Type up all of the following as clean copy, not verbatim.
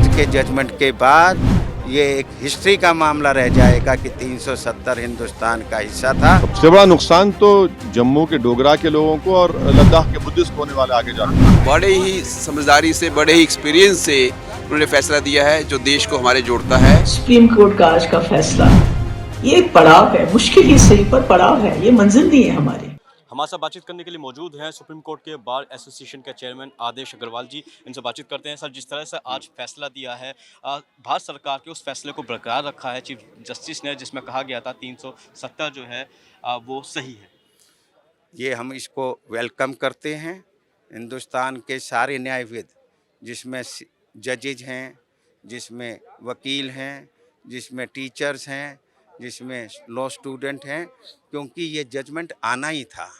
आज के जजमेंट के बाद ये एक हिस्ट्री का मामला रह जाएगा कि 370 हिंदुस्तान का हिस्सा था। सबसे बड़ा नुकसान तो जम्मू के डोगरा के लोगों को और लद्दाख के बुद्धिस्ट होने वाले आगे जाकर। बड़े ही समझदारी से, बड़े ही एक्सपीरियंस से उन्होंने फैसला दिया है जो देश को हमारे जोड़ता है। सुप्रीम कोर्ट का आज का फैसला ये एक पड़ाव है, मुश्किल ही सही पर पड़ाव है, ये मंजिल नहीं है हमारी। हमारे साथ बातचीत करने के लिए मौजूद हैं सुप्रीम कोर्ट के बार एसोसिएशन के चेयरमैन आदेश अग्रवाल जी। इनसे बातचीत करते हैं। सर, जिस तरह से आज फैसला दिया है, भारत सरकार के उस फैसले को बरकरार रखा है चीफ जस्टिस ने, जिसमें कहा गया था 370 जो है वो सही है। ये हम इसको वेलकम करते हैं। हिंदुस्तान के सारे न्यायविद, जिसमें जजेज हैं, जिसमें वकील हैं, जिसमें टीचर्स हैं, जिसमें लॉ स्टूडेंट हैं, क्योंकि ये जजमेंट आना ही था।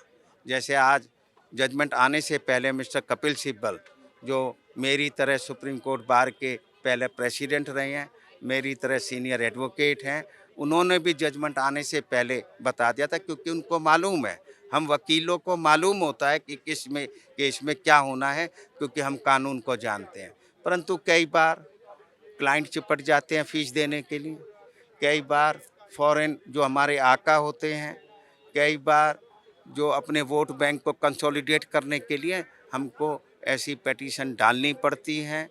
जैसे आज जजमेंट आने से पहले मिस्टर कपिल सिब्बल, जो मेरी तरह सुप्रीम कोर्ट बार के पहले प्रेसिडेंट रहे हैं, मेरी तरह सीनियर एडवोकेट हैं, उन्होंने भी जजमेंट आने से पहले बता दिया था, क्योंकि उनको मालूम है, हम वकीलों को मालूम होता है कि केस में क्या होना है, क्योंकि हम कानून को जानते हैं। परंतु कई बार क्लाइंट चिपट जाते हैं फीस देने के लिए, कई बार फॉरेन जो हमारे आका होते हैं, कई बार जो अपने वोट बैंक को कंसोलिडेट करने के लिए हमको ऐसी पिटीशन डालनी पड़ती हैं,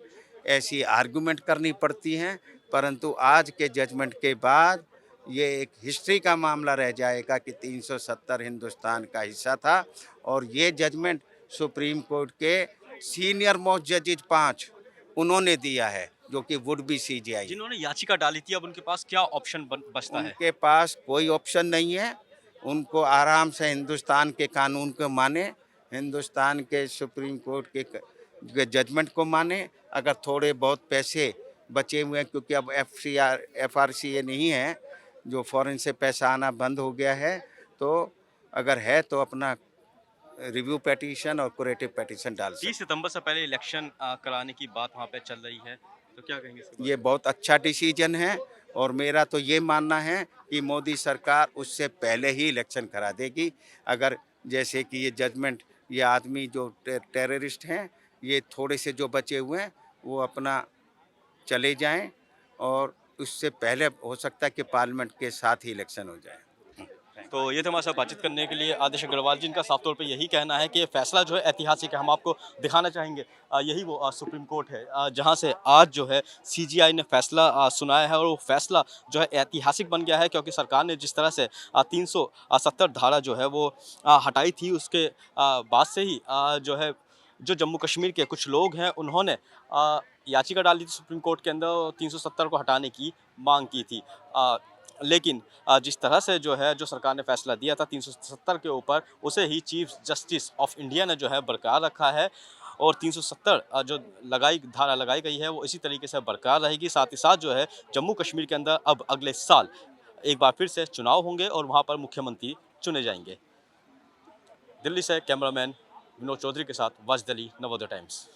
ऐसी आर्गुमेंट करनी पड़ती हैं। परंतु आज के जजमेंट के बाद ये एक हिस्ट्री का मामला रह जाएगा कि 370 हिंदुस्तान का हिस्सा था। और ये जजमेंट सुप्रीम कोर्ट के सीनियर मोस्ट जजेज 5 उन्होंने दिया है, जो कि वुड बी सीजीआई, जिन्होंने याचिका डाली थी। अब उनके पास क्या ऑप्शन बचता है? उनके पास कोई ऑप्शन नहीं है। उनको आराम से हिंदुस्तान के कानून को माने, हिंदुस्तान के सुप्रीम कोर्ट के जजमेंट को माने। अगर थोड़े बहुत पैसे बचे हुए हैं, क्योंकि अब FRCA नहीं है, जो फॉरेन से पैसा आना बंद हो गया है, तो अगर है तो अपना रिव्यू पिटीशन और कुरेटिव पिटीशन डाल सकते। 30 सितंबर से पहले इलेक्शन कराने की बात वहाँ पे चल रही है, तो क्या कहेंगे इसके बारे में? ये बहुत अच्छा डिसीजन है, और मेरा तो ये मानना है कि मोदी सरकार उससे पहले ही इलेक्शन करा देगी। अगर जैसे कि ये जजमेंट, ये आदमी जो टेररिस्ट हैं, ये थोड़े से जो बचे हुए हैं, वो अपना चले जाएं, और उससे पहले हो सकता है कि पार्लियामेंट के साथ ही इलेक्शन हो जाए। तो ये थे हमारे साथ बातचीत करने के लिए आदेश अग्रवाल जी। इनका साफ तौर पे यही कहना है कि ये फैसला जो है ऐतिहासिक है। हम आपको दिखाना चाहेंगे, यही वो सुप्रीम कोर्ट है जहां से आज जो है CGI ने फैसला सुनाया है, और वो फैसला जो है ऐतिहासिक बन गया है, क्योंकि सरकार ने जिस तरह से 370 धारा जो है वो हटाई थी, उसके बाद से ही जो है जो जम्मू कश्मीर के कुछ लोग हैं, उन्होंने याचिका डाली थी सुप्रीम कोर्ट के अंदर, 370 को हटाने की मांग की थी। लेकिन जिस तरह से जो है जो सरकार ने फैसला दिया था 370 के ऊपर, उसे ही चीफ जस्टिस ऑफ इंडिया ने जो है बरकरार रखा है, और 370 जो धारा लगाई गई है वो इसी तरीके से बरकरार रहेगी। साथ ही साथ जो है जम्मू कश्मीर के अंदर अब अगले साल एक बार फिर से चुनाव होंगे, और वहाँ पर मुख्यमंत्री चुने जाएंगे। दिल्ली से कैमरामैन विनोद चौधरी के साथ वाजिद अली, नवोदय टाइम्स।